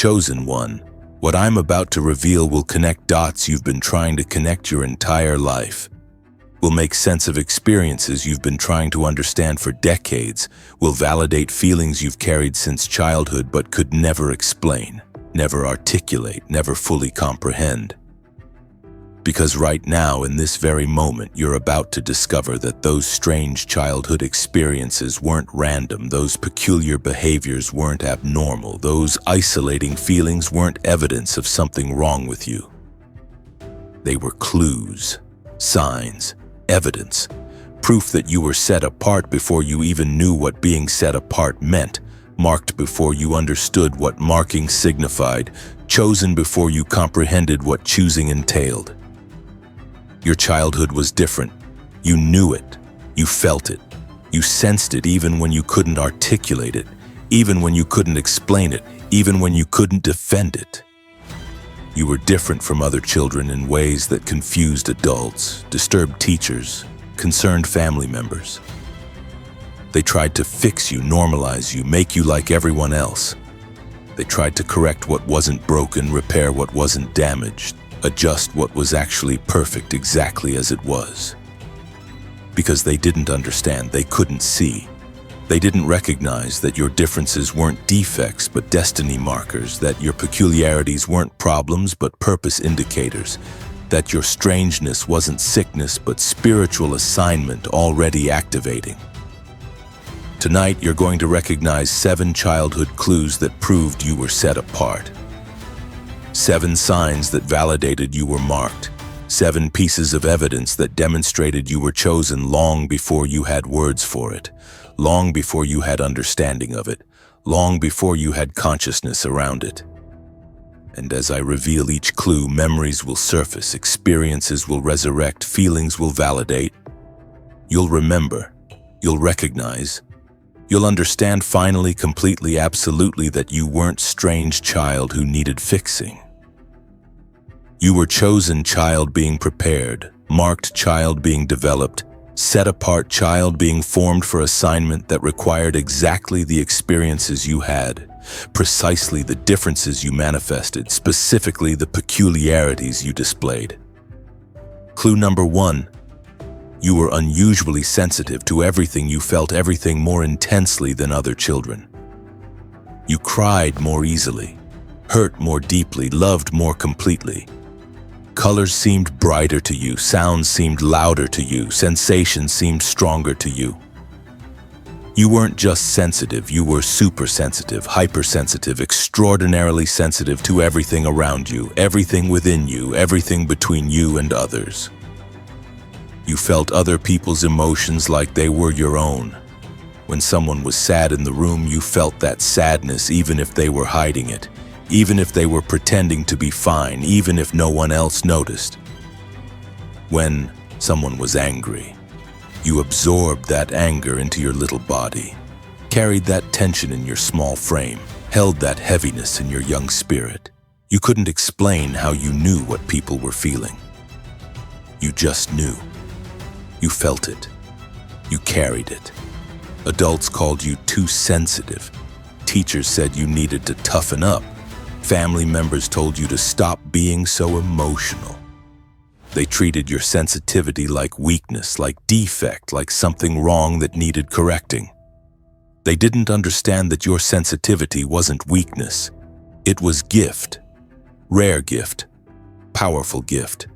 Chosen one, what I'm about to reveal will connect dots you've been trying to connect your entire life. Will make sense of experiences you've been trying to understand for decades, will validate feelings you've carried since childhood but could never explain, never articulate, never fully comprehend. Because right now, in this very moment, you're about to discover that those strange childhood experiences weren't random, those peculiar behaviors weren't abnormal, those isolating feelings weren't evidence of something wrong with you. They were clues, signs, evidence, proof that you were set apart before you even knew what being set apart meant, marked before you understood what marking signified, chosen before you comprehended what choosing entailed. Your childhood was different. You knew it. You felt it. You sensed it even when you couldn't articulate it, even when you couldn't explain it, even when you couldn't defend it. You were different from other children in ways that confused adults, disturbed teachers, concerned family members. They tried to fix you, normalize you, make you like everyone else. They tried to correct what wasn't broken, repair what wasn't damaged, adjust what was actually perfect exactly as it was. Because they didn't understand, they couldn't see. They didn't recognize that your differences weren't defects but destiny markers, that your peculiarities weren't problems but purpose indicators, that your strangeness wasn't sickness but spiritual assignment already activating. Tonight, you're going to recognize 7 childhood clues that proved you were set apart. 7 signs that validated you were marked. 7 pieces of evidence that demonstrated you were chosen long before you had words for it, long before you had understanding of it, long before you had consciousness around it. And as I reveal each clue, memories will surface, experiences will resurrect, feelings will validate. You'll remember, you'll recognize, you'll understand finally, completely, absolutely that you weren't strange child who needed fixing. You were chosen child being prepared, marked child being developed, set apart child being formed for assignment that required exactly the experiences you had, precisely the differences you manifested, specifically the peculiarities you displayed. Clue number 1. You were unusually sensitive to everything you felt, everything more intensely than other children. You cried more easily, hurt more deeply, loved more completely. Colors seemed brighter to you, sounds seemed louder to you, sensations seemed stronger to you. You weren't just sensitive, you were super sensitive, hypersensitive, extraordinarily sensitive to everything around you, everything within you, everything between you and others. You felt other people's emotions like they were your own. When someone was sad in the room, you felt that sadness even if they were hiding it, even if they were pretending to be fine, even if no one else noticed. When someone was angry, you absorbed that anger into your little body, carried that tension in your small frame, held that heaviness in your young spirit. You couldn't explain how you knew what people were feeling. You just knew. You felt it. You carried it. Adults called you too sensitive. Teachers said you needed to toughen up. Family members told you to stop being so emotional. They treated your sensitivity like weakness, like defect, like something wrong that needed correcting. They didn't understand that your sensitivity wasn't weakness. It was gift. Rare gift. Powerful gift.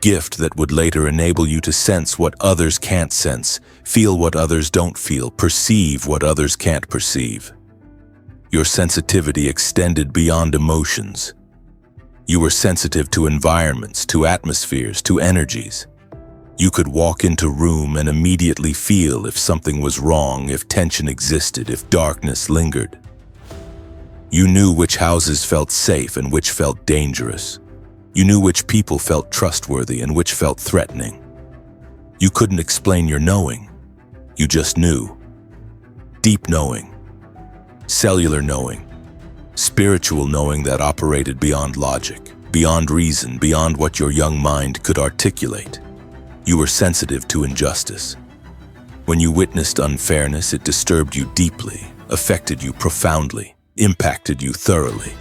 Gift that would later enable you to sense what others can't sense, feel what others don't feel, perceive what others can't perceive. Your sensitivity extended beyond emotions. You were sensitive to environments, to atmospheres, to energies. You could walk into a room and immediately feel if something was wrong, if tension existed, if darkness lingered. You knew which houses felt safe and which felt dangerous. You knew which people felt trustworthy and which felt threatening. You couldn't explain your knowing. You just knew. Deep knowing. Cellular knowing, spiritual knowing that operated beyond logic, beyond reason, beyond what your young mind could articulate. You were sensitive to injustice. When you witnessed unfairness, it disturbed you deeply, affected you profoundly, impacted you thoroughly.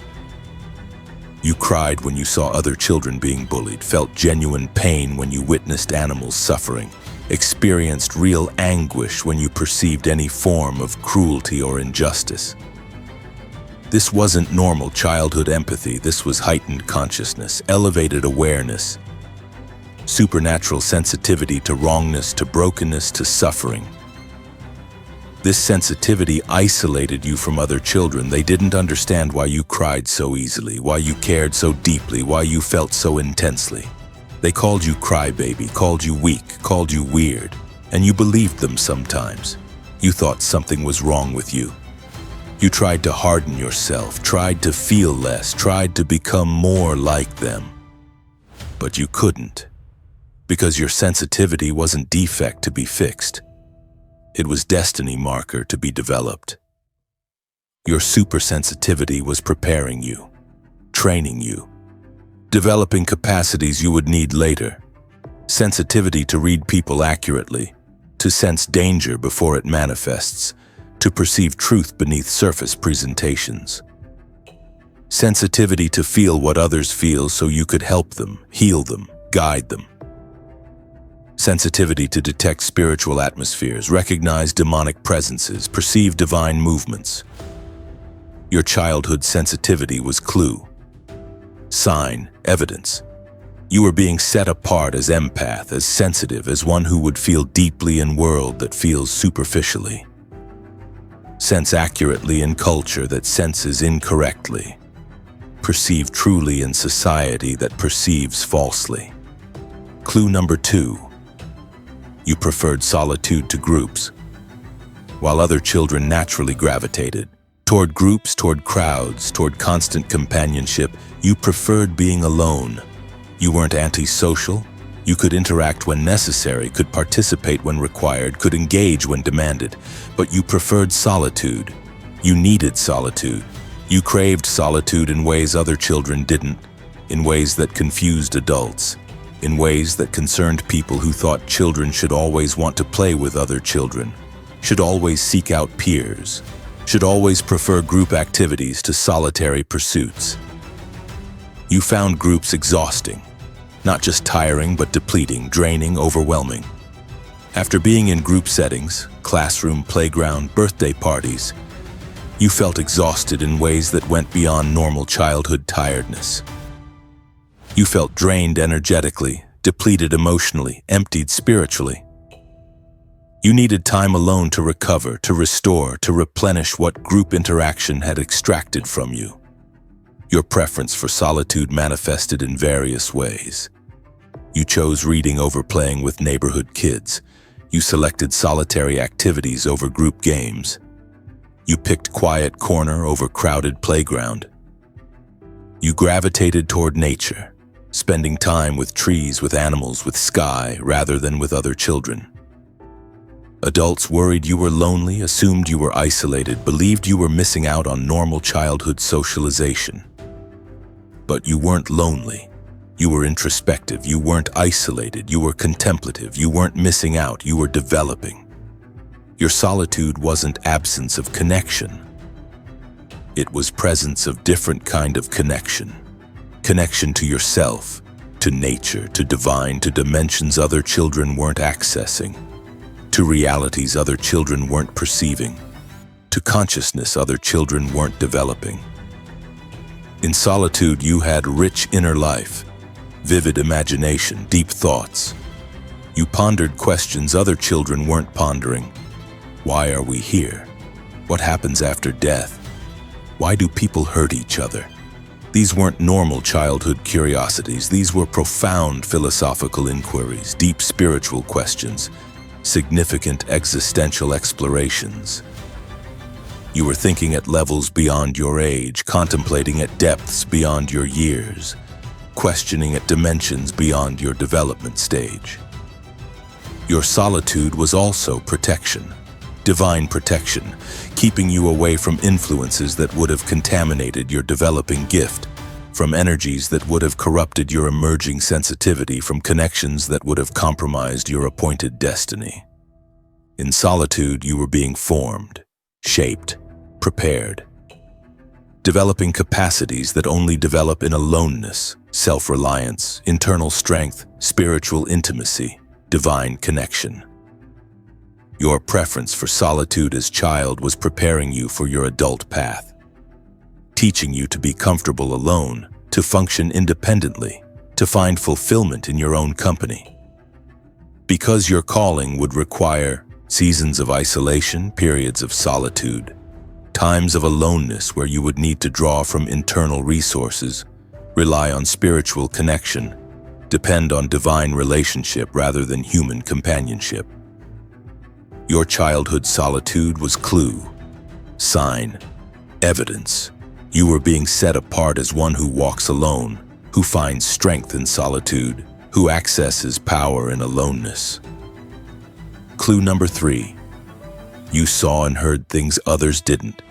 You cried when you saw other children being bullied, felt genuine pain when you witnessed animals suffering, experienced real anguish when you perceived any form of cruelty or injustice. This wasn't normal childhood empathy, this was heightened consciousness, elevated awareness, supernatural sensitivity to wrongness, to brokenness, to suffering. This sensitivity isolated you from other children. They didn't understand why you cried so easily, why you cared so deeply, why you felt so intensely. They called you crybaby, called you weak, called you weird, and you believed them sometimes. You thought something was wrong with you. You tried to harden yourself, tried to feel less, tried to become more like them. But you couldn't, because your sensitivity wasn't defect to be fixed. It was destiny marker to be developed. Your supersensitivity was preparing you, training you, developing capacities you would need later. Sensitivity to read people accurately, to sense danger before it manifests, to perceive truth beneath surface presentations. Sensitivity to feel what others feel so you could help them, heal them, guide them. Sensitivity to detect spiritual atmospheres, recognize demonic presences, perceive divine movements. Your childhood sensitivity was clue, sign, evidence. You were being set apart as empath, as sensitive, as one who would feel deeply in world that feels superficially. Sense accurately in culture that senses incorrectly. Perceive truly in society that perceives falsely. Clue number 2. You preferred solitude to groups, while other children naturally gravitated toward groups, toward crowds, toward constant companionship. You preferred being alone. You weren't antisocial. You could interact when necessary, could participate when required, could engage when demanded, but you preferred solitude. You needed solitude. You craved solitude in ways other children didn't, in ways that confused adults, in ways that concerned people who thought children should always want to play with other children, should always seek out peers, should always prefer group activities to solitary pursuits. You found groups exhausting, not just tiring but depleting, draining, overwhelming. After being in group settings, classroom, playground, birthday parties, you felt exhausted in ways that went beyond normal childhood tiredness. You felt drained energetically, depleted emotionally, emptied spiritually. You needed time alone to recover, to restore, to replenish what group interaction had extracted from you. Your preference for solitude manifested in various ways. You chose reading over playing with neighborhood kids. You selected solitary activities over group games. You picked quiet corner over crowded playground. You gravitated toward nature, spending time with trees, with animals, with sky, rather than with other children. Adults worried you were lonely, assumed you were isolated, believed you were missing out on normal childhood socialization. But you weren't lonely. You were introspective. You weren't isolated. You were contemplative. You weren't missing out. You were developing. Your solitude wasn't absence of connection. It was presence of different kind of connection. Connection to yourself, to nature, to divine, to dimensions other children weren't accessing, to realities other children weren't perceiving, to consciousness other children weren't developing. In solitude, you had rich inner life, vivid imagination, deep thoughts. You pondered questions other children weren't pondering. Why are we here? What happens after death? Why do people hurt each other? These weren't normal childhood curiosities. These were profound philosophical inquiries, deep spiritual questions, significant existential explorations. You were thinking at levels beyond your age, contemplating at depths beyond your years, questioning at dimensions beyond your development stage. Your solitude was also protection, divine protection, keeping you away from influences that would have contaminated your developing gift, from energies that would have corrupted your emerging sensitivity, from connections that would have compromised your appointed destiny. In solitude, you were being formed, shaped, prepared. developing capacities that only develop in aloneness, self-reliance, internal strength, spiritual intimacy, divine connection. Your preference for solitude as child was preparing you for your adult path, teaching you to be comfortable alone, to function independently, to find fulfillment in your own company. Because your calling would require seasons of isolation, periods of solitude, times of aloneness where you would need to draw from internal resources, rely on spiritual connection, depend on divine relationship rather than human companionship. Your childhood solitude was clue, sign, evidence. You were being set apart as one who walks alone, who finds strength in solitude, who accesses power in aloneness. Clue number 3. You saw and heard things others didn't.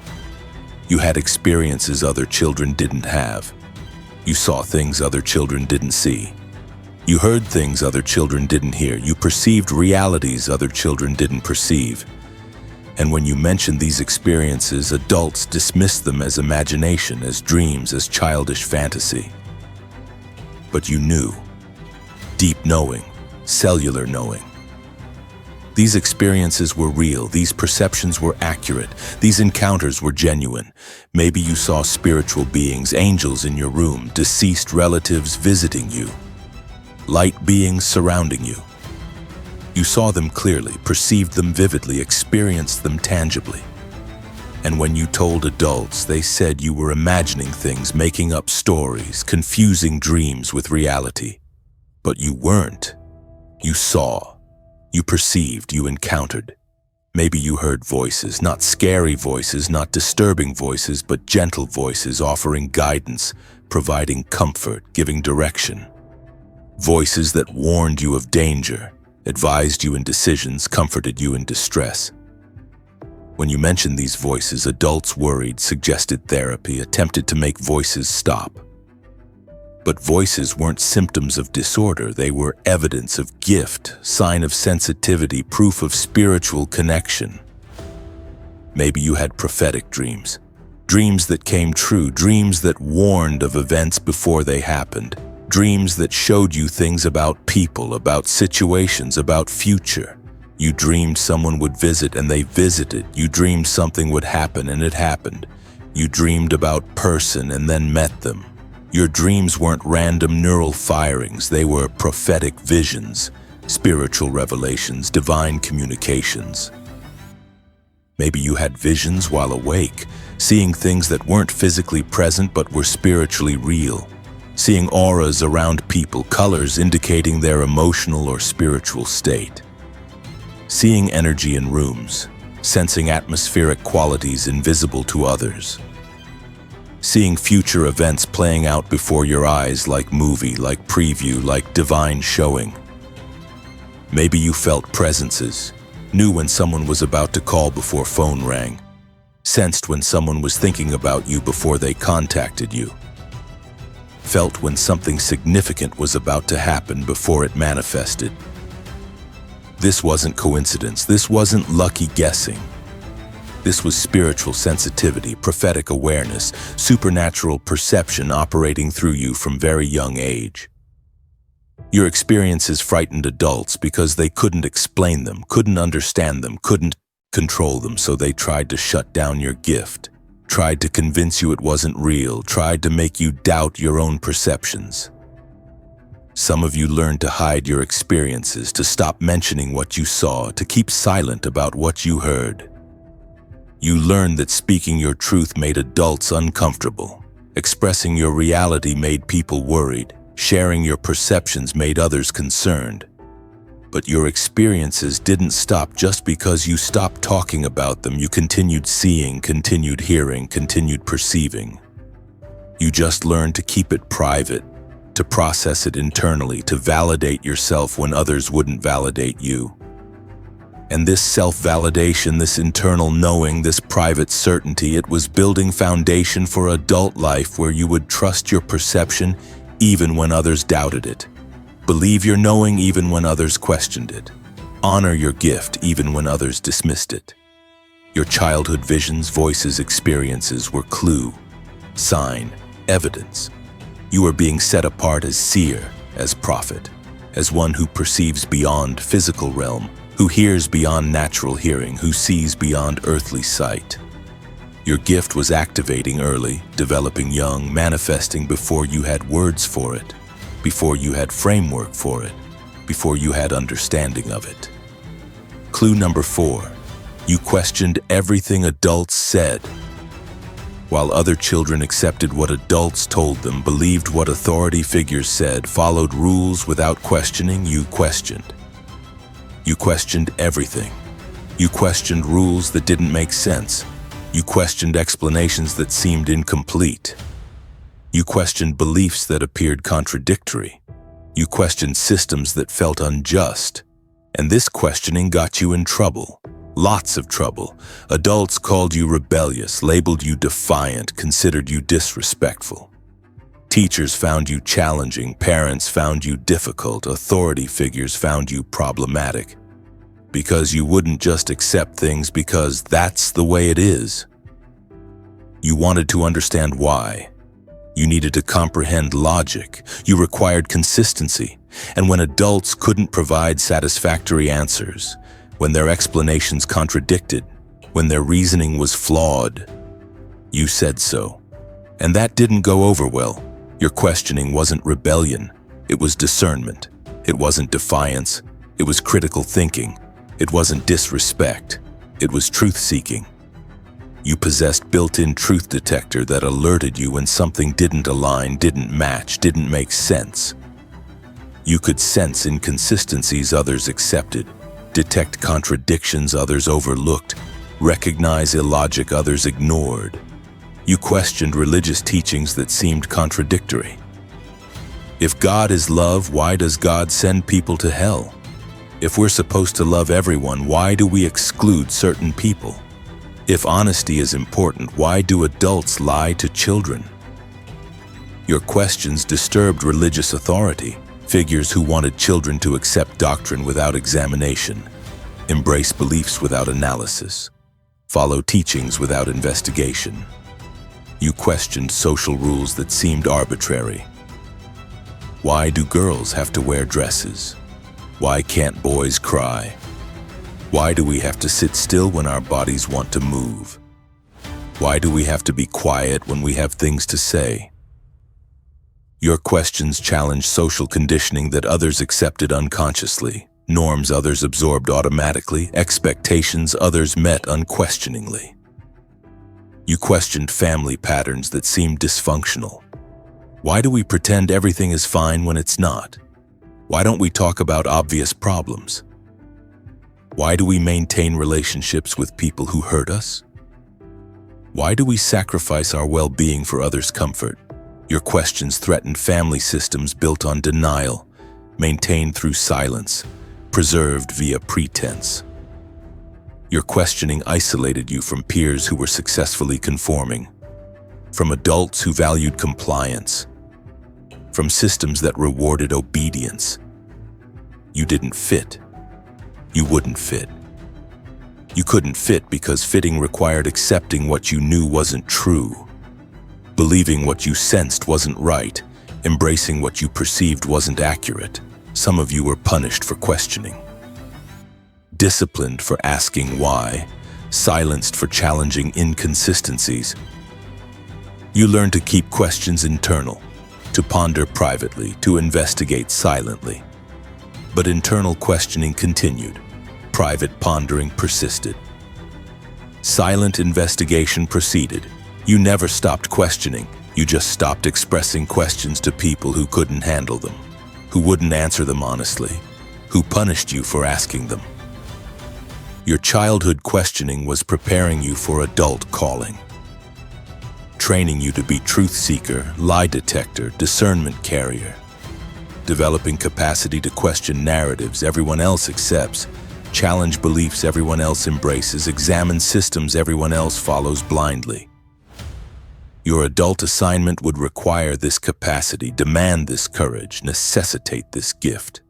You had experiences other children didn't have. You saw things other children didn't see. You heard things other children didn't hear. You perceived realities other children didn't perceive. And when you mentioned these experiences, adults dismissed them as imagination, as dreams, as childish fantasy. But you knew. Deep knowing, cellular knowing. These experiences were real, these perceptions were accurate, these encounters were genuine. Maybe you saw spiritual beings, angels in your room, deceased relatives visiting you, light beings surrounding you. You saw them clearly, perceived them vividly, experienced them tangibly. And when you told adults, they said you were imagining things, making up stories, confusing dreams with reality. But you weren't. You saw. You perceived, you encountered. Maybe you heard voices, not scary voices, not disturbing voices, but gentle voices offering guidance, providing comfort, giving direction. Voices that warned you of danger, advised you in decisions, comforted you in distress. When you mentioned these voices, adults worried, suggested therapy, attempted to make voices stop. But voices weren't symptoms of disorder, they were evidence of gift, sign of sensitivity, proof of spiritual connection. Maybe you had prophetic dreams, dreams that came true, dreams that warned of events before they happened, dreams that showed you things about people, about situations, about future. You dreamed someone would visit and they visited. You dreamed something would happen and it happened. You dreamed about person and then met them. Your dreams weren't random neural firings, they were prophetic visions, spiritual revelations, divine communications. Maybe you had visions while awake, seeing things that weren't physically present but were spiritually real, seeing auras around people, colors indicating their emotional or spiritual state, seeing energy in rooms, sensing atmospheric qualities invisible to others, seeing future events playing out before your eyes like movie, like preview, like divine showing. Maybe you felt presences, knew when someone was about to call before phone rang, sensed when someone was thinking about you before they contacted you, felt when something significant was about to happen before it manifested. This wasn't coincidence, this wasn't lucky guessing. This was spiritual sensitivity, prophetic awareness, supernatural perception operating through you from very young age. Your experiences frightened adults because they couldn't explain them, couldn't understand them, couldn't control them, so they tried to shut down your gift, tried to convince you it wasn't real, tried to make you doubt your own perceptions. Some of you learned to hide your experiences, to stop mentioning what you saw, to keep silent about what you heard. You learned that speaking your truth made adults uncomfortable. Expressing your reality made people worried. Sharing your perceptions made others concerned. But your experiences didn't stop just because you stopped talking about them. You continued seeing, continued hearing, continued perceiving. You just learned to keep it private, to process it internally, to validate yourself when others wouldn't validate you. And this self-validation, this internal knowing, this private certainty, it was building foundation for adult life where you would trust your perception even when others doubted it. Believe your knowing even when others questioned it. Honor your gift even when others dismissed it. Your childhood visions, voices, experiences were clue, sign, evidence. You are being set apart as seer, as prophet, as one who perceives beyond physical realm, who hears beyond natural hearing, who sees beyond earthly sight. Your gift was activating early, developing young, manifesting before you had words for it, before you had framework for it, before you had understanding of it. Clue number 4. You questioned everything adults said. While other children accepted what adults told them, believed what authority figures said, followed rules without questioning, you questioned. You questioned everything. You questioned rules that didn't make sense. You questioned explanations that seemed incomplete. You questioned beliefs that appeared contradictory. You questioned systems that felt unjust. And this questioning got you in trouble. Lots of trouble. Adults called you rebellious, labeled you defiant, considered you disrespectful. Teachers found you challenging, parents found you difficult, authority figures found you problematic. Because you wouldn't just accept things because that's the way it is. You wanted to understand why. You needed to comprehend logic. You required consistency. And when adults couldn't provide satisfactory answers, when their explanations contradicted, when their reasoning was flawed, you said so. And that didn't go over well. Your questioning wasn't rebellion. It was discernment. It wasn't defiance. It was critical thinking. It wasn't disrespect. It was truth-seeking. You possessed built-in truth detector that alerted you when something didn't align, didn't match, didn't make sense. You could sense inconsistencies others accepted, detect contradictions others overlooked, recognize illogic others ignored. You questioned religious teachings that seemed contradictory. If God is love, why does God send people to hell? If we're supposed to love everyone, why do we exclude certain people? If honesty is important, why do adults lie to children? Your questions disturbed religious authority, figures who wanted children to accept doctrine without examination, embrace beliefs without analysis, follow teachings without investigation. You questioned social rules that seemed arbitrary. Why do girls have to wear dresses? Why can't boys cry? Why do we have to sit still when our bodies want to move? Why do we have to be quiet when we have things to say? Your questions challenge social conditioning that others accepted unconsciously, norms others absorbed automatically, expectations others met unquestioningly. You questioned family patterns that seemed dysfunctional. Why do we pretend everything is fine when it's not? Why don't we talk about obvious problems? Why do we maintain relationships with people who hurt us? Why do we sacrifice our well-being for others' comfort? Your questions threatened family systems built on denial, maintained through silence, preserved via pretense. Your questioning isolated you from peers who were successfully conforming, from adults who valued compliance, from systems that rewarded obedience. You didn't fit. You wouldn't fit. You couldn't fit because fitting required accepting what you knew wasn't true, believing what you sensed wasn't right, embracing what you perceived wasn't accurate. Some of you were punished for questioning, disciplined for asking why, silenced for challenging inconsistencies. You learned to keep questions internal, to ponder privately, to investigate silently. But internal questioning continued. Private pondering persisted. Silent investigation proceeded. You never stopped questioning. You just stopped expressing questions to people who couldn't handle them, who wouldn't answer them honestly, who punished you for asking them. Your childhood questioning was preparing you for adult calling, training you to be truth seeker, lie detector, discernment carrier, developing capacity to question narratives everyone else accepts, challenge beliefs everyone else embraces, examine systems everyone else follows blindly. Your adult assignment would require this capacity, demand this courage, necessitate this gift.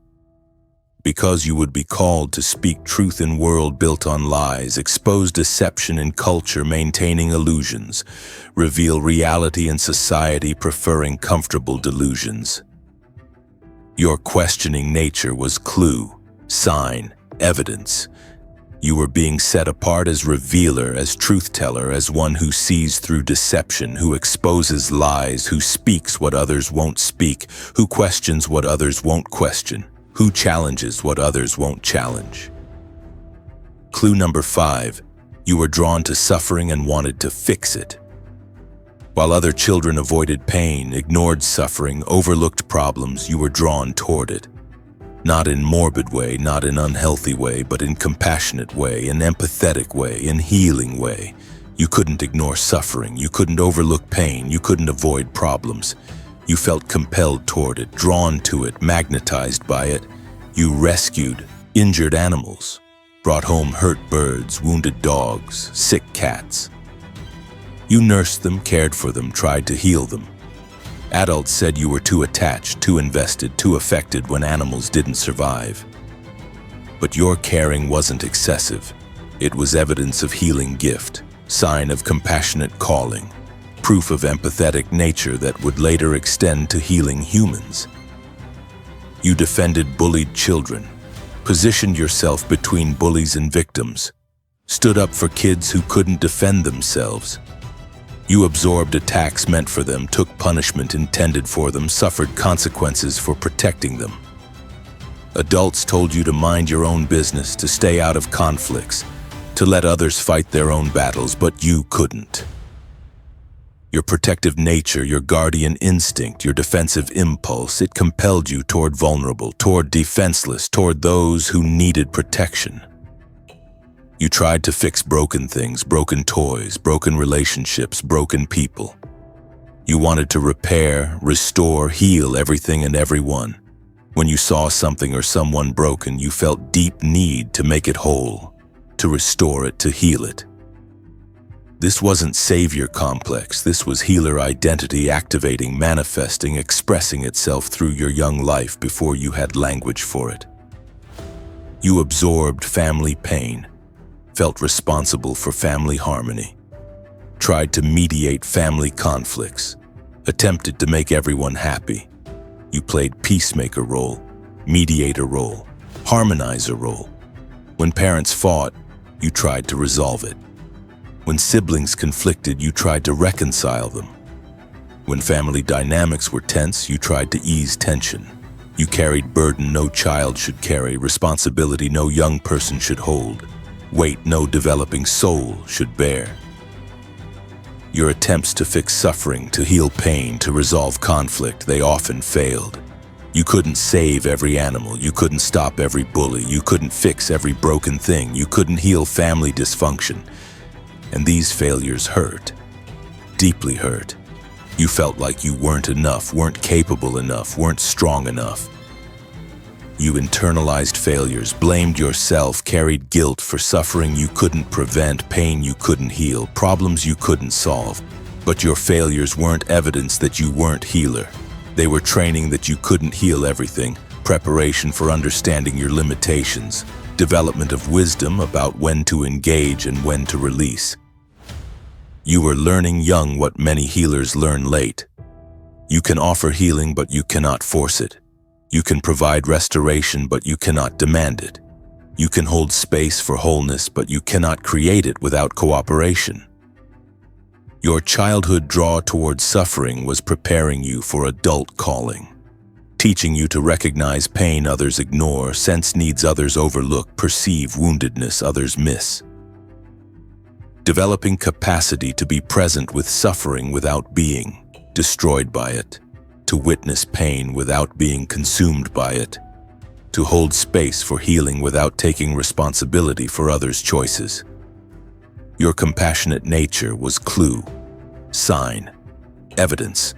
Because you would be called to speak truth in world built on lies, expose deception in culture maintaining illusions, reveal reality in society preferring comfortable delusions. Your questioning nature was clue, sign, evidence. You were being set apart as revealer, as truth-teller, as one who sees through deception, who exposes lies, who speaks what others won't speak, who questions what others won't question, who challenges what others won't challenge. Clue number 5. You were drawn to suffering and wanted to fix it. While other children avoided pain, ignored suffering, overlooked problems, you were drawn toward it. Not in morbid way, not in unhealthy way, but in compassionate way, in empathetic way, in healing way. You couldn't ignore suffering, you couldn't overlook pain, you couldn't avoid problems. You felt compelled toward it, drawn to it, magnetized by it. You rescued injured animals, brought home hurt birds, wounded dogs, sick cats. You nursed them, cared for them, tried to heal them. Adults said you were too attached, too invested, too affected when animals didn't survive. But your caring wasn't excessive. It was evidence of healing gift, sign of compassionate calling, proof of empathetic nature that would later extend to healing humans. You defended bullied children, positioned yourself between bullies and victims, stood up for kids who couldn't defend themselves. You absorbed attacks meant for them, took punishment intended for them, suffered consequences for protecting them. Adults told you to mind your own business, to stay out of conflicts, to let others fight their own battles, but you couldn't. Your protective nature, your guardian instinct, your defensive impulse, it compelled you toward vulnerable, toward defenseless, toward those who needed protection. You tried to fix broken things, broken toys, broken relationships, broken people. You wanted to repair, restore, heal everything and everyone. When you saw something or someone broken, you felt deep need to make it whole, to restore it, to heal it. This wasn't savior complex, this was healer identity activating, manifesting, expressing itself through your young life before you had language for it. You absorbed family pain, felt responsible for family harmony, tried to mediate family conflicts, attempted to make everyone happy. You played peacemaker role, mediator role, harmonizer role. When parents fought, you tried to resolve it. When siblings conflicted, you tried to reconcile them. When family dynamics were tense, you tried to ease tension. You carried burden no child should carry, responsibility no young person should hold, weight no developing soul should bear. Your attempts to fix suffering, to heal pain, to resolve conflict, they often failed. You couldn't save every animal, you couldn't stop every bully, you couldn't fix every broken thing, you couldn't heal family dysfunction. And these failures hurt, deeply hurt. You felt like you weren't enough, weren't capable enough, weren't strong enough. You internalized failures, blamed yourself, carried guilt for suffering you couldn't prevent, pain you couldn't heal, problems you couldn't solve. But your failures weren't evidence that you weren't healer. They were training that you couldn't heal everything, preparation for understanding your limitations, development of wisdom about when to engage and when to release. You were learning young what many healers learn late. You can offer healing, but you cannot force it. You can provide restoration, but you cannot demand it. You can hold space for wholeness, but you cannot create it without cooperation. Your childhood draw towards suffering was preparing you for adult calling, teaching you to recognize pain others ignore, sense needs others overlook, perceive woundedness others miss. Developing capacity to be present with suffering without being destroyed by it, to witness pain without being consumed by it, to hold space for healing without taking responsibility for others' choices. Your compassionate nature was clue, sign, evidence.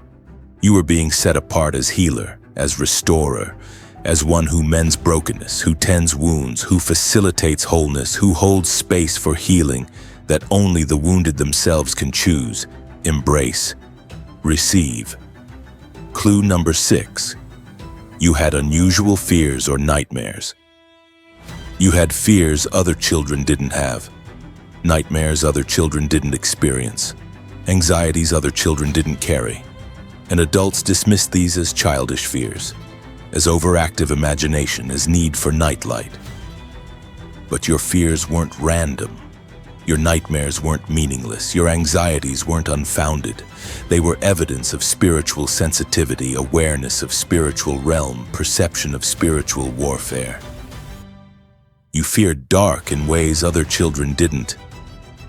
You were being set apart as healer, as restorer, as one who mends brokenness, who tends wounds, who facilitates wholeness, who holds space for healing that only the wounded themselves can choose, embrace, receive. Clue number 6. You had unusual fears or nightmares, You had fears other children didn't have, nightmares other children didn't experience, anxieties other children didn't carry, and adults dismissed these as childish fears, as overactive imagination, as need for nightlight. But your fears weren't random. Your nightmares weren't meaningless. Your anxieties weren't unfounded. They were evidence of spiritual sensitivity, awareness of spiritual realm, perception of spiritual warfare. You feared dark in ways other children didn't.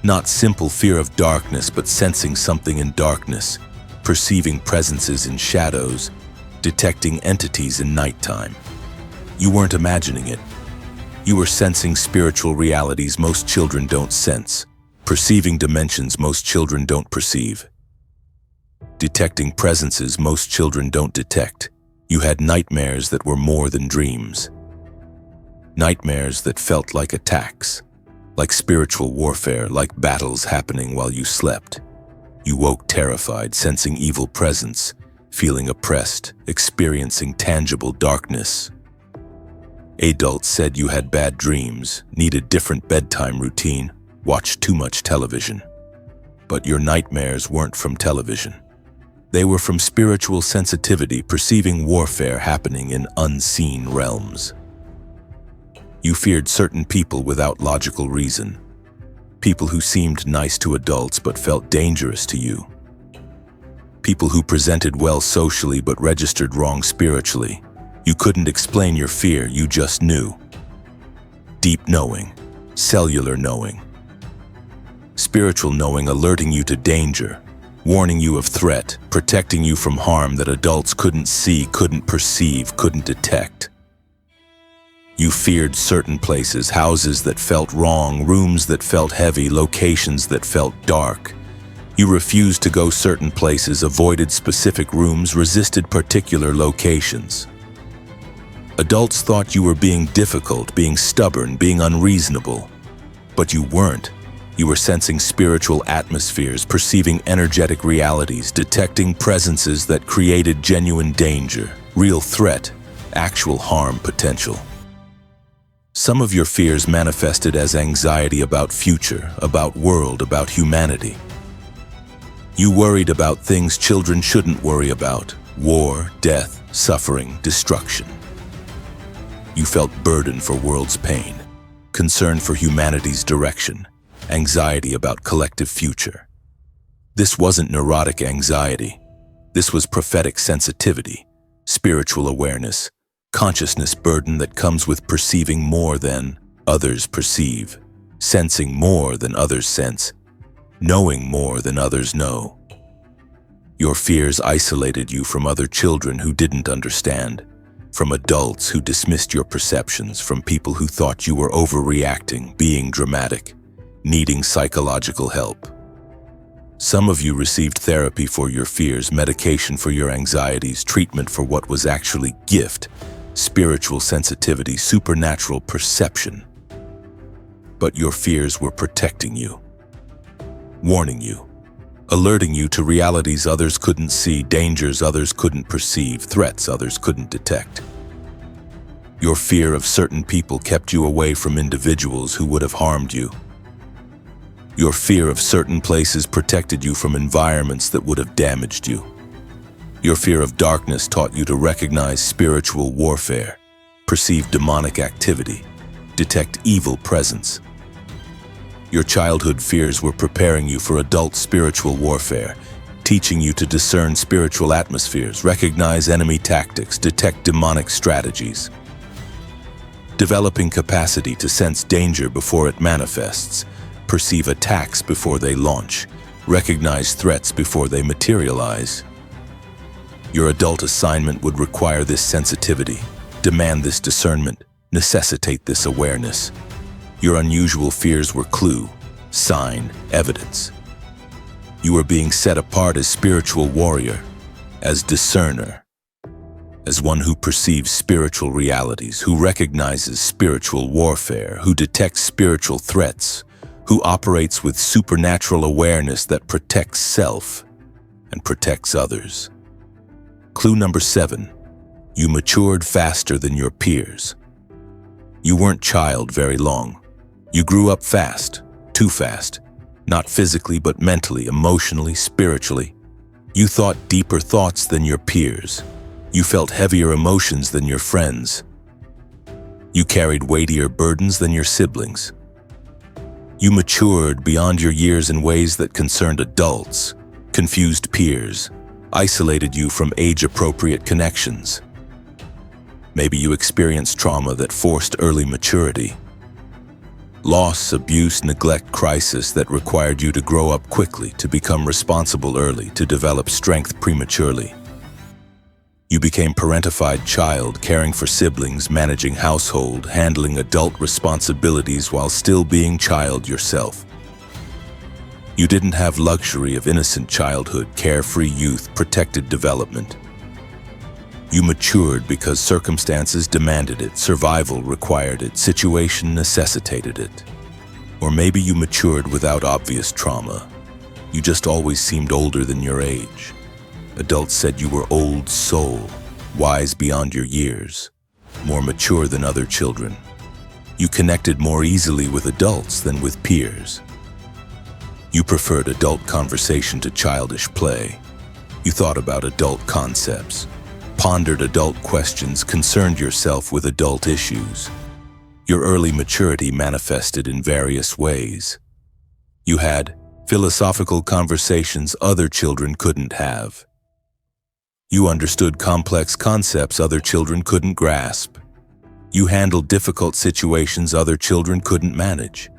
Not simple fear of darkness, but sensing something in darkness, perceiving presences in shadows, detecting entities in nighttime. You weren't imagining it. You were sensing spiritual realities most children don't sense, perceiving dimensions most children don't perceive, detecting presences most children don't detect. You had nightmares that were more than dreams. Nightmares that felt like attacks, like spiritual warfare, like battles happening while you slept. You woke terrified, sensing evil presence, feeling oppressed, experiencing tangible darkness. Adults said you had bad dreams, needed different bedtime routine, watched too much television. But your nightmares weren't from television. They were from spiritual sensitivity, perceiving warfare happening in unseen realms. You feared certain people without logical reason. People who seemed nice to adults but felt dangerous to you. People who presented well socially but registered wrong spiritually. You couldn't explain your fear, you just knew. Deep knowing, cellular knowing. Spiritual knowing alerting you to danger, warning you of threat, protecting you from harm that adults couldn't see, couldn't perceive, couldn't detect. You feared certain places, houses that felt wrong, rooms that felt heavy, locations that felt dark. You refused to go certain places, avoided specific rooms, resisted particular locations. Adults thought you were being difficult, being stubborn, being unreasonable. But you weren't. You were sensing spiritual atmospheres, perceiving energetic realities, detecting presences that created genuine danger, real threat, actual harm potential. Some of your fears manifested as anxiety about future, about world, about humanity. You worried about things children shouldn't worry about: war, death, suffering, destruction. You felt burden for world's pain, concern for humanity's direction, anxiety about collective future. This wasn't neurotic anxiety. This was prophetic sensitivity, spiritual awareness, consciousness burden that comes with perceiving more than others perceive, sensing more than others sense, knowing more than others know. Your fears isolated you from other children who didn't understand, from adults who dismissed your perceptions, from people who thought you were overreacting, being dramatic, needing psychological help. Some of you received therapy for your fears, medication for your anxieties, treatment for what was actually gift, spiritual sensitivity, supernatural perception. But your fears were protecting you, warning you, alerting you to realities others couldn't see, dangers others couldn't perceive, threats others couldn't detect. Your fear of certain people kept you away from individuals who would have harmed you. Your fear of certain places protected you from environments that would have damaged you. Your fear of darkness taught you to recognize spiritual warfare, perceive demonic activity, detect evil presence. Your childhood fears were preparing you for adult spiritual warfare, teaching you to discern spiritual atmospheres, recognize enemy tactics, detect demonic strategies. Developing capacity to sense danger before it manifests, perceive attacks before they launch, recognize threats before they materialize. Your adult assignment would require this sensitivity, demand this discernment, necessitate this awareness. Your unusual fears were clue, sign, evidence. You were being set apart as spiritual warrior, as discerner, as one who perceives spiritual realities, who recognizes spiritual warfare, who detects spiritual threats, who operates with supernatural awareness that protects self and protects others. Clue number 7, you matured faster than your peers. You weren't child very long. You grew up fast, too fast. Not physically, but mentally, emotionally, spiritually. You thought deeper thoughts than your peers. You felt heavier emotions than your friends. You carried weightier burdens than your siblings. You matured beyond your years in ways that concerned adults, confused peers, isolated you from age-appropriate connections. Maybe you experienced trauma that forced early maturity. Loss, abuse, neglect, crisis that required you to grow up quickly, to become responsible early, to develop strength prematurely. You became parentified child, caring for siblings, managing household, handling adult responsibilities while still being child yourself. You didn't have luxury of innocent childhood, carefree youth, protected development. You matured because circumstances demanded it, survival required it, situation necessitated it. Or maybe you matured without obvious trauma. You just always seemed older than your age. Adults said you were old soul, wise beyond your years, more mature than other children. You connected more easily with adults than with peers. You preferred adult conversation to childish play. You thought about adult concepts, pondered adult questions, concerned yourself with adult issues. Your early maturity manifested in various ways. You had philosophical conversations other children couldn't have. You understood complex concepts other children couldn't grasp. You handled difficult situations other children couldn't manage.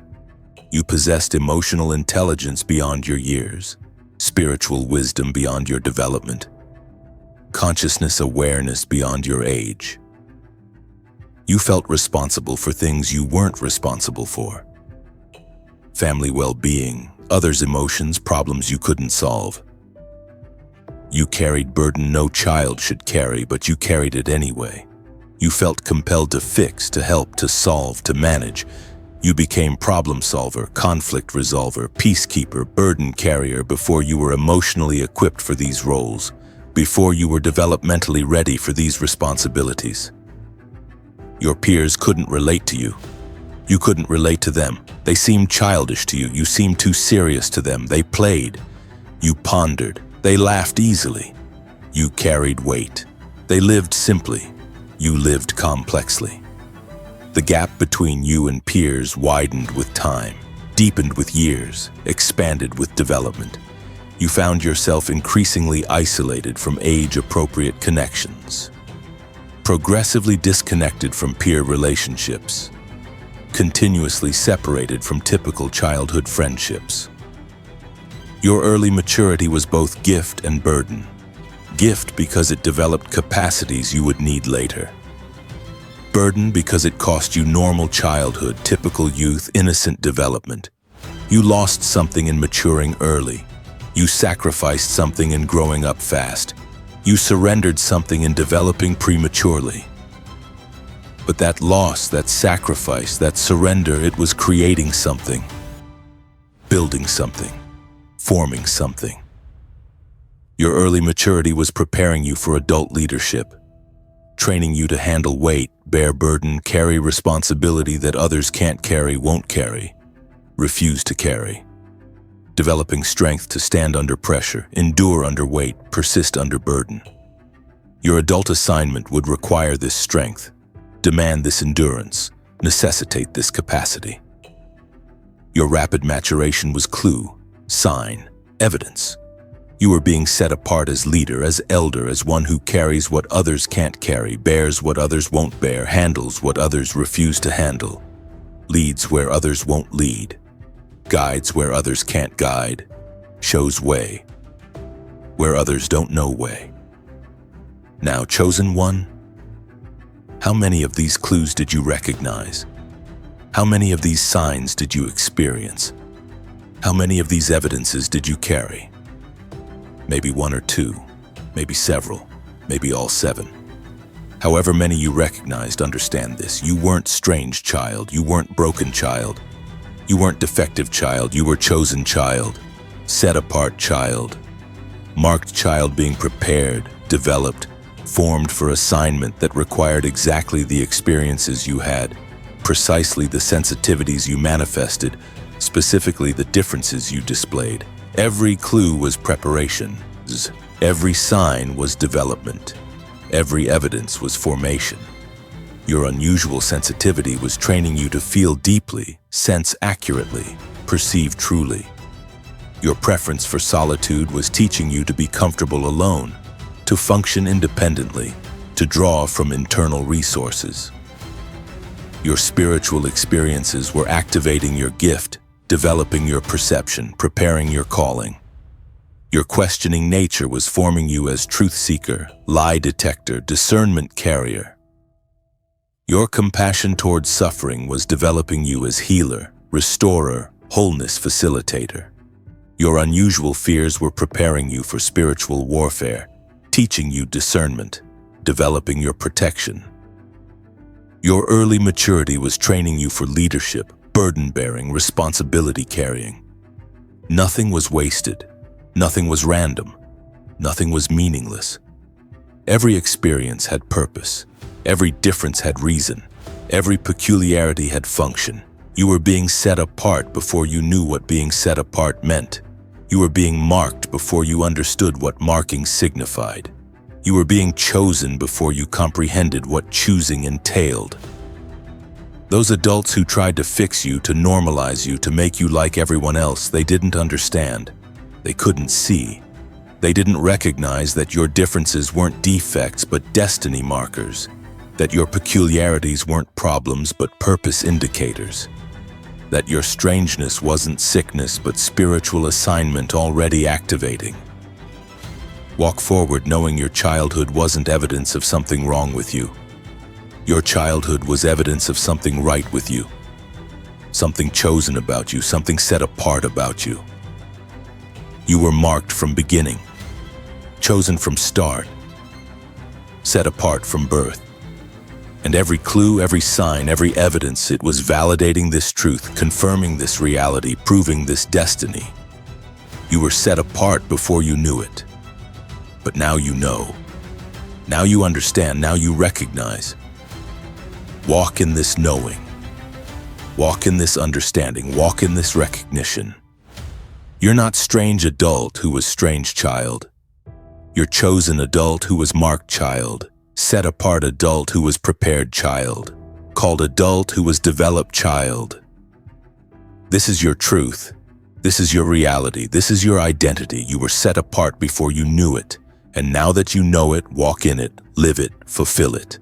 You possessed emotional intelligence beyond your years, spiritual wisdom beyond your development, consciousness awareness beyond your age. You felt responsible for things you weren't responsible for. Family well-being, others' emotions, problems you couldn't solve. You carried burden no child should carry, but you carried it anyway. You felt compelled to fix, to help, to solve, to manage. You became problem solver, conflict resolver, peacekeeper, burden carrier before you were emotionally equipped for these roles, before you were developmentally ready for these responsibilities. Your peers couldn't relate to you. You couldn't relate to them. They seemed childish to you. You seemed too serious to them. They played. You pondered. They laughed easily. You carried weight. They lived simply. You lived complexly. The gap between you and peers widened with time, deepened with years, expanded with development. You found yourself increasingly isolated from age-appropriate connections, progressively disconnected from peer relationships, continuously separated from typical childhood friendships. Your early maturity was both gift and burden. Gift because it developed capacities you would need later. Burden because it cost you normal childhood, typical youth, innocent development. You lost something in maturing early. You sacrificed something in growing up fast. You surrendered something in developing prematurely. But that loss, that sacrifice, that surrender, it was creating something, building something, forming something. Your early maturity was preparing you for adult leadership, training you to handle weight, bear burden, carry responsibility that others can't carry, won't carry, refuse to carry. Developing strength to stand under pressure, endure under weight, persist under burden. Your adult assignment would require this strength, demand this endurance, necessitate this capacity. Your rapid maturation was clue, sign, evidence. You were being set apart as leader, as elder, as one who carries what others can't carry, bears what others won't bear, handles what others refuse to handle, leads where others won't lead, guides where others can't guide, shows way where others don't know way. Now, chosen one, how many of these clues did you recognize? How many of these signs did you experience? How many of these evidences did you carry? Maybe one or two, maybe several, maybe all seven. However many you recognized, understand this. You weren't strange child, you weren't broken child, you weren't defective child, you were chosen child, set apart child, marked child being prepared, developed, formed for assignment that required exactly the experiences you had, precisely the sensitivities you manifested, specifically the differences you displayed. Every clue was preparation. Every sign was development. Every evidence was formation. Your unusual sensitivity was training you to feel deeply, sense accurately, perceive truly. Your preference for solitude was teaching you to be comfortable alone, to function independently, to draw from internal resources. Your spiritual experiences were activating your gift, developing your perception, preparing your calling. Your questioning nature was forming you as truth seeker, lie detector, discernment carrier. Your compassion towards suffering was developing you as healer, restorer, wholeness facilitator. Your unusual fears were preparing you for spiritual warfare, teaching you discernment, developing your protection. Your early maturity was training you for leadership, burden-bearing, responsibility-carrying. Nothing was wasted. Nothing was random. Nothing was meaningless. Every experience had purpose. Every difference had reason. Every peculiarity had function. You were being set apart before you knew what being set apart meant. You were being marked before you understood what marking signified. You were being chosen before you comprehended what choosing entailed. Those adults who tried to fix you, to normalize you, to make you like everyone else, they didn't understand. They couldn't see. They didn't recognize that your differences weren't defects but destiny markers, that your peculiarities weren't problems but purpose indicators, that your strangeness wasn't sickness but spiritual assignment already activating. Walk forward knowing your childhood wasn't evidence of something wrong with you. Your childhood was evidence of something right with you, something chosen about you, something set apart about you. You were marked from beginning, chosen from start, set apart from birth. And every clue, every sign, every evidence, it was validating this truth, confirming this reality, proving this destiny. You were set apart before you knew it. But now you know. Now you understand, now you recognize. Walk in this knowing. Walk in this understanding. Walk in this recognition. You're not strange adult who was strange child. You're chosen adult who was marked child. Set apart adult who was prepared child, called adult who was developed child. This is your truth. This is your reality. This is your identity. You were set apart before you knew it. And now that you know it, walk in it, live it, fulfill it.